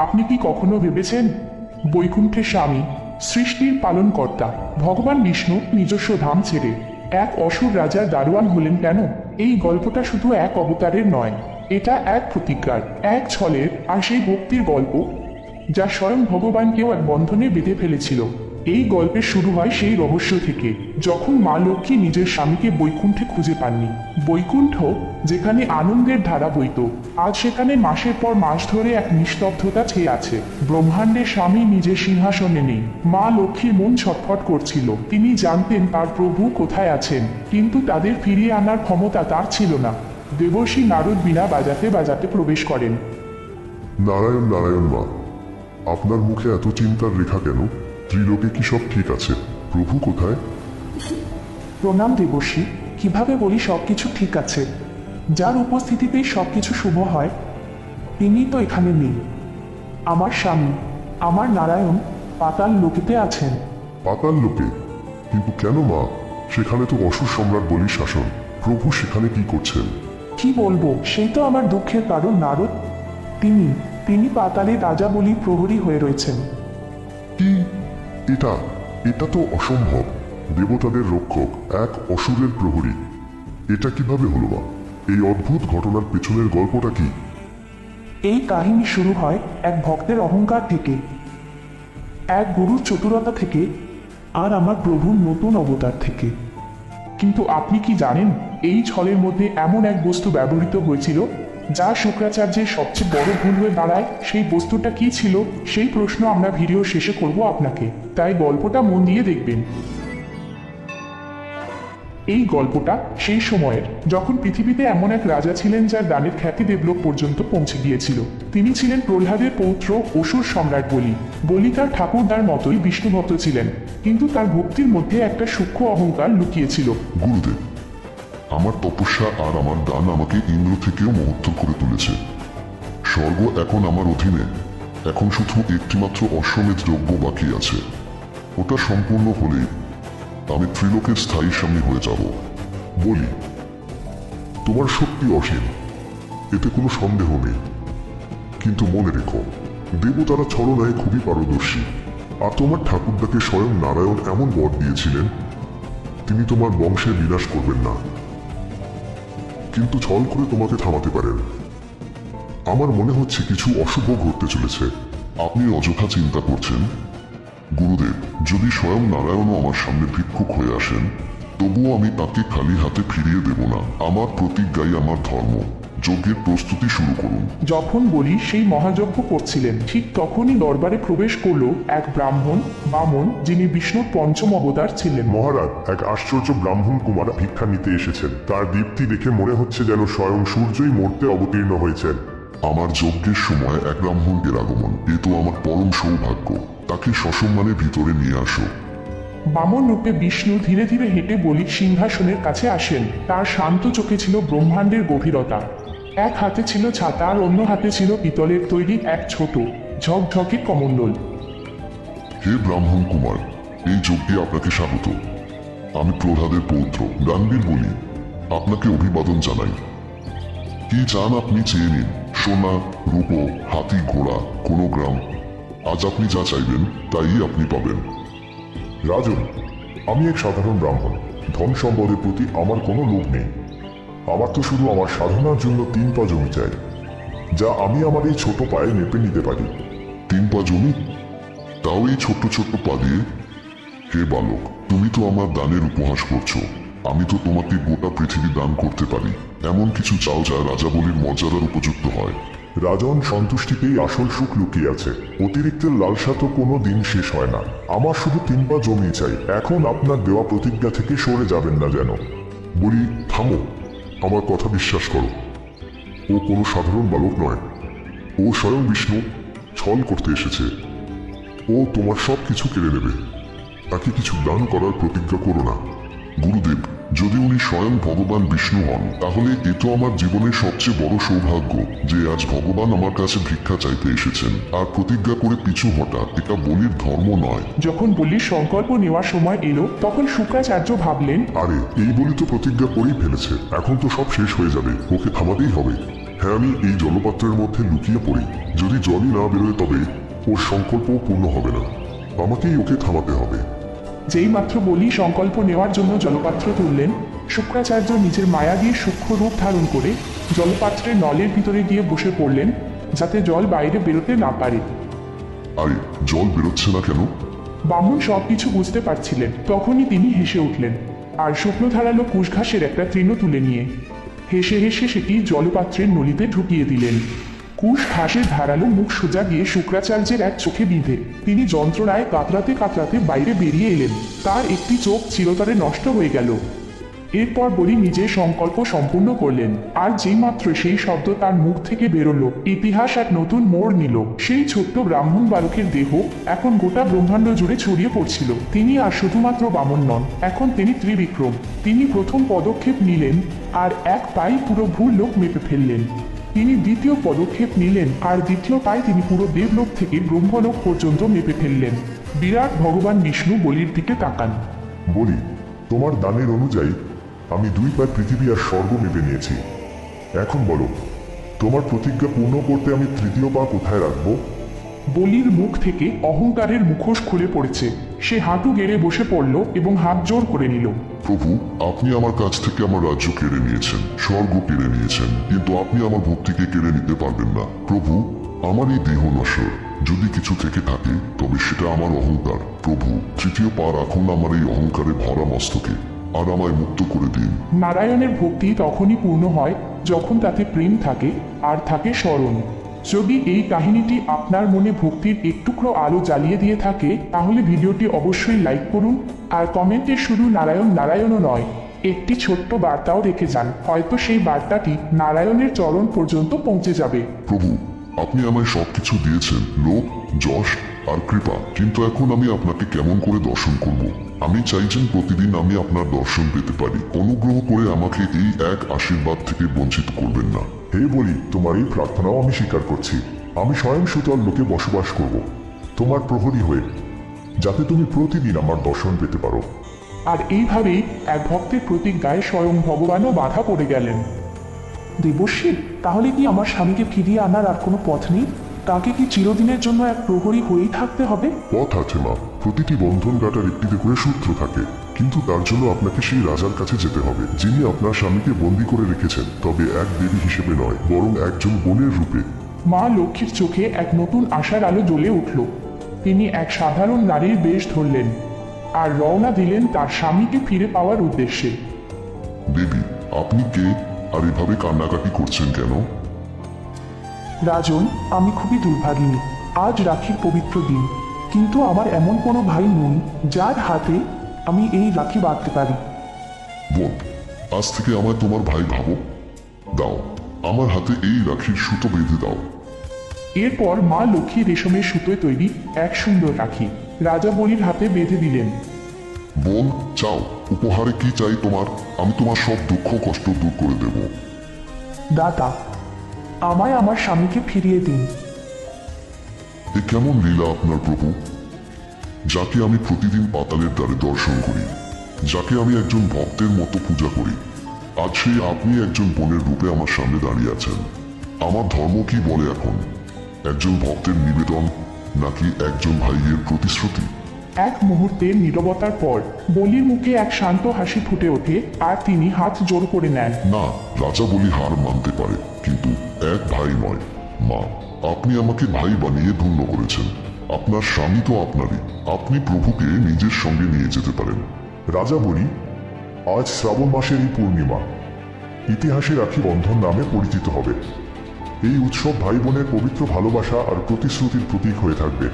আপনি কি কখনো ভেবেছেন বৈকুণ্ঠের স্বামী, সৃষ্টির পালনকর্তা ভগবান বিষ্ণু নিজস্ব ধাম ছেড়ে এক অসুর রাজার দারোয়ান হলেন কেন? এই গল্পটা শুধু এক অবতারের নয়, এটা এক প্রতিজ্ঞার, এক ছলের আর সেই ভক্তির গল্প যা স্বয়ং ভগবানকেও এক বন্ধনে বেঁধে ফেলেছিল। এই গল্পের শুরু হয় সেই রহস্য থেকে, যখন মা লক্ষ্মী নিজের স্বামীকে বৈকুণ্ঠে খুঁজে পাননি। বৈকুণ্ঠ যেখানে আনন্দের ধারা বইত, আজ সেখানে মাসের পর মাস ধরে এক নিস্তব্ধতা ছেয়ে আছে। ব্রহ্মাণ্ডের স্বামী নিজের সিংহাসনে নেই। মা লক্ষ্মীর মন ছটফট করছিল। তিনি জানতেন তার প্রভু কোথায় আছেন, কিন্তু তাদের ফিরিয়ে আনার ক্ষমতা তার ছিল না। দেবর্ষি নারদ বীণা বাজাতে বাজাতে প্রবেশ করেন। নারায়ণ নারায়ণ মা, আপনার মুখে এত চিন্তার রেখা কেন? ত্রিলোকে কি সব ঠিক আছে? প্রভু কোথায়? প্রণাম দেবর্ষি। কিভাবে বলি সবকিছু ঠিক আছে? যার উপস্থিতিতেই সবকিছু শুভ হয়, তিনি তো এখানে নেই। আমার স্বামী, আমার নারায়ণ পাতাল লোকেতে আছেন। পাতাল লোকে? কিন্তু কেন মা? সেখানে তো অসুর সম্রাট বলি শাসন। প্রভু সেখানে কি করছেন? কি বলবো, সেই তো আমার দুঃখের কারণ নারদ। তিনি পাতালে রাজা বলি প্রহরী হয়ে রয়েছেন। কি? এটা এটা তো অসম্ভব। দেবতাদের রক্ষক এক অসুরের প্রহরী, এটা কিভাবে হলো মা? এই অদ্ভুত ঘটনার পেছনের গল্পটা কি? এই কাহিনী শুরু হয় এক ভক্তের অহংকার থেকে, এক গুরুর চতুরতা থেকে, আর আমার প্রভুর নতুন অবতার থেকে। কিন্তু আপনি কি জানেন, এই ছলের মধ্যে এমন এক বস্তু ব্যবহৃত হয়েছিল যা শুক্রাচার্যের সবচেয়ে বড় ভুল হয়ে দাঁড়ায়? সেই বস্তুটা কি ছিল, সেই প্রশ্ন আমরা ভিডিও শেষে করব আপনাকে, তাই গল্পটা মন দিয়ে দেখবেন। এই গল্পটা সেই সময়ের, যখন পৃথিবীতে এমন এক রাজা ছিলেন যার দানের খ্যাতি দেবলোক পর্যন্ত পৌঁছে গিয়েছিল। তিনি ছিলেন প্রহ্লাদের পৌত্র অসুর সম্রাট বলি। বলি তার ঠাকুরদার মতোই বিষ্ণুভক্ত ছিলেন, কিন্তু তার ভক্তির মধ্যে একটা সূক্ষ্ম অহংকার লুকিয়েছিল। গুরুদেব, আমার তপস্যা আর আমার দান আমাকে ইন্দ্র থেকেও মহত্তর করে তুলেছে। স্বর্গ এখন আমার অধীনে। এখন শুধু একটিমাত্র অশ্বমেধ যজ্ঞ বাকি আছে। ওটা সম্পূর্ণ হলেই আমি ত্রিলোকের স্থায়ী স্বামী হয়ে যাব। বলি, তোমার শক্তি অসীম, এতে কোনো সন্দেহ নেই। কিন্তু মনে রেখো, দেবতারা ছলনায় খুবই পারদর্শী। আর তোমার ঠাকুরদাকে স্বয়ং নারায়ণ এমন বর দিয়েছিলেন, তিনি তোমার বংশের বিনাশ করবেন না, কিন্তু ছল করে তোমাকে থামাতে পারেন। আমার মনে হচ্ছে কিছু অশুভ ঘটতে চলেছে। আপনি অযথা চিন্তা করছেন। গুরুদেব, যদি স্বয়ং নারায়ণও আমার সামনে ভিক্ষুক হয়ে আসেন, তবুও আমি তাকে খালি হাতে ফিরিয়ে দেব না। আমার প্রতিজ্ঞাই আমার ধর্ম। যজ্ঞের প্রস্তুতি শুরু করুন। যখন বলি সেই মহাযজ্ঞ করছিলেন, ঠিক তখনই দরবারে প্রবেশ করলো এক ব্রাহ্মণ বামন, যিনি বিষ্ণুর পঞ্চম অবতার ছিলেন। মহারাজ, এক আশ্চর্য ব্রাহ্মণ কুমার ভিক্ষা নিতে এসেছেন। তার দীপ্তি দেখে মনে হচ্ছে যেন স্বয়ং সূর্যই মর্তে অবতীর্ণ হয়েছেন। আমার যজ্ঞের সময় এক ব্রাহ্মণের আগমন, এ তো আমার পরম সৌভাগ্য। তাকে সসম্মানে ভিতরে নিয়ে আসো। বামন রূপে বিষ্ণু ধীরে ধীরে হেঁটে বলির সিংহাসনের কাছে আসেন। তার শান্ত চোখে ছিল ব্রহ্মাণ্ডের গভীরতা। এক হাতে ছিল ছাতা আর অন্য হাতে ছিল পিতলের তৈরি এক ছোট ঝকঝকে কমণ্ডল। হে ব্রাহ্মণ কুমার, এই যজ্ঞে আপনাকে স্বাগত। আমি প্রহ্লাদের পৌত্র গাম্ভীর বলি, আপনাকে অভিবাদন জানাই। কি চান আপনি চেয়ে নিন। সোনা, রূপ, হাতি, ঘোড়া, কোনো গ্রাম। আজ আপনি যা চাইবেন তাই আপনি পাবেন। রাজন, আমি এক সাধারণ ব্রাহ্মণ। ধন সম্পদের প্রতি আমার কোনো লোভ নেই। আমার তো শুধু আমার সাধনার জন্য 3 পা জমি চাই, যা আমি আমার এই ছোট পায়ে মেপে নিতে পারি। 3 পা জমি? তাও এই ছোট্ট ছোট্ট পা দিয়ে? হে বালক, তুমি তো আমার দানের উপহাস করছো। আমি তো তোমাকে গোটা পৃথিবী দান করতে পারি। এমন কিছু চাও যা রাজা বলির মর্যাদার উপযুক্ত হয়। রাজন, সন্তুষ্টিতেই আসল সুখ লুকিয়ে আছে। অতিরিক্তের লালসা তো কোনো দিন শেষ হয় না। আমার শুধু 3 পা জমি চাই। এখন আপনার দেওয়া প্রতিজ্ঞা থেকে সরে যাবেন না যেন। বলি, থামো। আমার কথা বিশ্বাস করো। ও কোনো সাধারণ বালক নয়। ও স্বয়ং বিষ্ণু ছল করতে এসেছে। ও তোমার সব কিছু কেড়ে নেবে। তাকে কিছু দান করার প্রতিজ্ঞা করো না। গুরুদেব, যদি উনি স্বয়ং ভগবান বিষ্ণু হন, তাহলে এ তো আমার জীবনের সবচেয়ে বড় সৌভাগ্য যে আজ ভগবান আমার কাছে ভিক্ষা চাইতে এসেছেন। আর প্রতিজ্ঞা করে পিছু হটা এটা বলির ধর্ম নয়। যখন বলির সংকল্প নেওয়ার সময় এলো, তখন শুক্রাচার্য ভাবলেন, আরে, এই বলি তো প্রতিজ্ঞা করেই ফেলেছে। এখন তো সব শেষ হয়ে যাবে, ওকে থামাতেই হবে। হ্যাঁ, হ্যাঁ, আমি এই জলপাত্রের মধ্যে লুকিয়ে পড়ি। যদি জলই না বেরোয় তবে ওর সংকল্পও পূর্ণ হবে না। আমাকেই ওকে থামাতে হবে। যেই মাত্র বলি সংকল্প নেওয়ার জন্য জলপাত্র তুললেন, শুক্রাচার্য নিজের মায়া দিয়ে সূক্ষ্ম রূপ ধারণ করে জলপাত্রের নলের ভিতরে গিয়ে বসে পড়লেন, যাতে জল বাইরে বেরোতে না পারে। আরে, জল বেরোচ্ছে না কেন? বামুন সবকিছু বুঝতে পারছিলেন। তখনই তিনি হেসে উঠলেন, আর শুকনো ধারালো কুশঘাসের একটা তৃণ তুলে নিয়ে হেসে হেসে সেটি জলপাত্রের নলিতে ঢুকিয়ে দিলেন। কুশ ঘাসের ধারালো মুখ সোজা গিয়ে শুক্রাচার্যের এক চোখে বিঁধে তিনি যন্ত্রণায় কাতরাতে কাতরাতে বাইরে বেরিয়ে এলেন। তার একটি চোখ চিরতরে নষ্ট হয়ে গেল। এরপর বলি নিজের সংকল্প সম্পূর্ণ করলেন, আর যেই মাত্র সেই শব্দ তার মুখ থেকে বেরোলো, ইতিহাস এক নতুন মোড় নিল। সেই ছোট্ট ব্রাহ্মণ বালকের দেহ এখন গোটা ব্রহ্মাণ্ড জুড়ে ছড়িয়ে পড়ছিল। তিনি আর শুধুমাত্র বামন নন, এখন তিনি ত্রিবিক্রম। তিনি প্রথম পদক্ষেপ নিলেন আর এক পায়ে পুরো ভূলোক মেপে ফেললেন। তিনি দ্বিতীয় পদক্ষেপ নিলেন আর দ্বিতীয় পায়ে তিনি পুরো দেবলোক থেকে ব্রহ্মলোক পর্যন্ত মেপে ফেললেন। বিরাট ভগবান বিষ্ণু বলির দিকে তাকান। বলি, তোমার দানের অনুযায়ী আমি 2 পায়ে পৃথিবী আর স্বর্গ মেপে নিয়েছি। এখন বলো, তোমার প্রতিজ্ঞা পূর্ণ করতে আমি তৃতীয় পা কোথায় রাখবো? বলির মুখ থেকে অহংকারের মুখোশ খুলে পড়েছে। সে হাঁটু গেড়ে বসে পড়ল এবং হাত জোর করে নিল। প্রভু, আপনি আমার কাছ থেকে আমার রাজ্য কেড়ে নিয়েছেন, স্বর্গ কেড়ে নিয়েছেন, কিন্তু আপনি আমার ভক্তিকে কেড়ে নিতে পারবেন না। প্রভু, আমার এই দেহ নশ্বর, যদি কিছু থেকে থাকে তবে সেটা আমার অহংকার। প্রভু, তৃতীয় পা রাখুন আমার এই অহংকারে ভরা মস্তকে, আর আমায় মুক্ত করে দিন। নারায়ণের ভক্তি তখনই পূর্ণ হয় যখন তাতে প্রেম থাকে আর থাকে স্মরণ। যদি এই কাহিনীটি আপনার মনে ভক্তির একটুকরো আলো জ্বালিয়ে দিয়ে থাকে, তাহলে ভিডিওটি অবশ্যই লাইক করুন আর কমেন্টে শুধু নারায়ণ নারায়ণও নয়, একটি ছোট্ট বার্তাও রেখে যান। হয়তো সেই বার্তাটি নারায়ণের চরণ পর্যন্ত পৌঁছে যাবে। প্রভু, আপনি আমায় সবকিছু দিয়েছেন, লোভ, যশ আর কৃপা, কিন্তু এখন আমি আপনাকে কেমন করে দর্শন করব? আমি চাইছেন প্রতিদিন আমি আপনার দর্শন পেতে পারি। অনুগ্রহ করে আমাকে এই এক আশীর্বাদ থেকে বঞ্চিত করবেন না। হে বলি, তোমার এই প্রার্থনাও আমি স্বীকার করছি। আমি স্বয়ং সুতল লোকে বসবাস করব, তোমার প্রহরী হয়ে, যাতে তুমি প্রতিদিন আমার দর্শন পেতে পারো। আর এইভাবেই এক ভক্তের প্রতিজ্ঞায় স্বয়ং ভগবানও বাধা পড়ে গেলেন। দেবশ্রী, তাহলে কি আমার স্বামীকে ফিরিয়ে আনার আর কোনো পথ নেই? তাকে কি চিরদিনের জন্য এক প্রহরী হয়েই থাকতে হবে? পথ আছে মা, প্রতিটি বন্ধন গাটার একটিতে করে সূত্র থাকে, কিন্তু তার জন্য আপনাকে সেই রাজার কাছে যেতে হবে, যিনি আপনার স্বামীকে বন্দী করে রেখেছেন, তবে এক দেবী হিসেবে নয়, বরং একজন বোনের রূপে। মা লক্ষ্মীর চোখে এক নতুন আশার আলো জ্বলে উঠল। তিনি এক সাধারণ নারীর বেশ ধরলেন আর রওনা দিলেন তার স্বামীকে ফিরে পাওয়ার উদ্দেশ্যে। দেবী, আপনি কে আর এভাবে কান্নাকাটি করছেন কেন? রাজন, আমি খুবই দুর্ভাগিনী। আজ রাখির পবিত্র দিন, কিন্তু আমার এমন কোনো ভাই নেই যার হাতে আমি এই রাখি বাঁধতে পারি। বোন, আজ থেকে আমায় তোমার ভাই ভাবো। দাও, আমার হাতে এই রাখির সুতো বেঁধে দাও। এরপর মা লক্ষ্মী রেশমের সুতোয় তৈরি এক সুন্দর রাখি রাজা বলির হাতে বেঁধে দিলেন। বোন, চাও, উপহারে কি চাই তোমার? আমি তোমার সব দুঃখ কষ্ট দূর করে দেব। দাতা, আমায় আমার স্বামীকে ফিরিয়ে দিন। এ কেমন লীলা আপনার প্রভু? যাকে আমি প্রতিদিন পাতালের দ্বারে দর্শন করি, যাকে আমি একজন ভক্তের মতো পূজা করি, আজ সেই আপনি একজন বোনের রূপে আমার সামনে দাঁড়িয়ে আছেন। আমার ধর্ম কি বলে এখন? একজন ভক্তের নিবেদন নাকি একজন ভাইয়ের প্রতিশ্রুতি? এক মুহূর্তের নীরবতার পর বলির মুখে এক শান্ত হাসি ফুটে ওঠে আর তিনি হাত জোর করে নেন। না, রাজা বলি হার মানতে পারে, কিন্তু এক ভাই নয়। মা, আপনি আমাকে ভাই বানিয়ে ধন্য করেছেন। আপনার স্বামী তো আপনারই, আপনি প্রভুকে নিজের সঙ্গে নিয়ে যেতে পারেন। রাজা বলি, আজ শ্রাবণ মাসের এই পূর্ণিমা ইতিহাসে রাখি বন্ধন নামে পরিচিত হবে। এই উৎসব ভাই বোনের পবিত্র ভালোবাসা আর প্রতিশ্রুতির প্রতীক হয়ে থাকবে।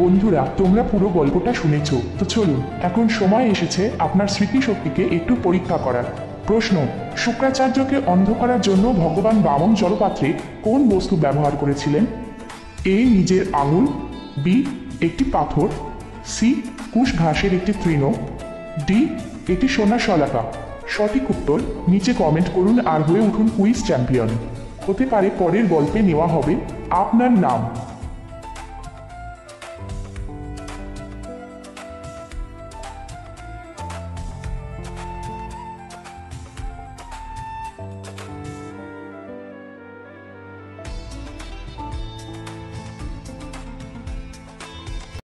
বন্ধুরা, তোমরা পুরো গল্পটা শুনেছ, তো চলুন এখন সময় এসেছে আপনার স্মৃতিশক্তিকে একটু পরীক্ষা করার। প্রশ্ন: শুক্রাচার্যকে অন্ধ করার জন্য ভগবান বামন জলপাত্রে কোন বস্তু ব্যবহার করেছিলেন? এ, নিজের আঙুল, বি, একটি পাথর, সি, কুশ ঘাসের একটি তৃণ, ডি, একটি সোনার শলাকা। সঠিক উত্তর নিচে কমেন্ট করুন আর হয়ে উঠুন কুইজ চ্যাম্পিয়ন। হতে পারে পরের গল্পে নেওয়া হবে আপনার নাম।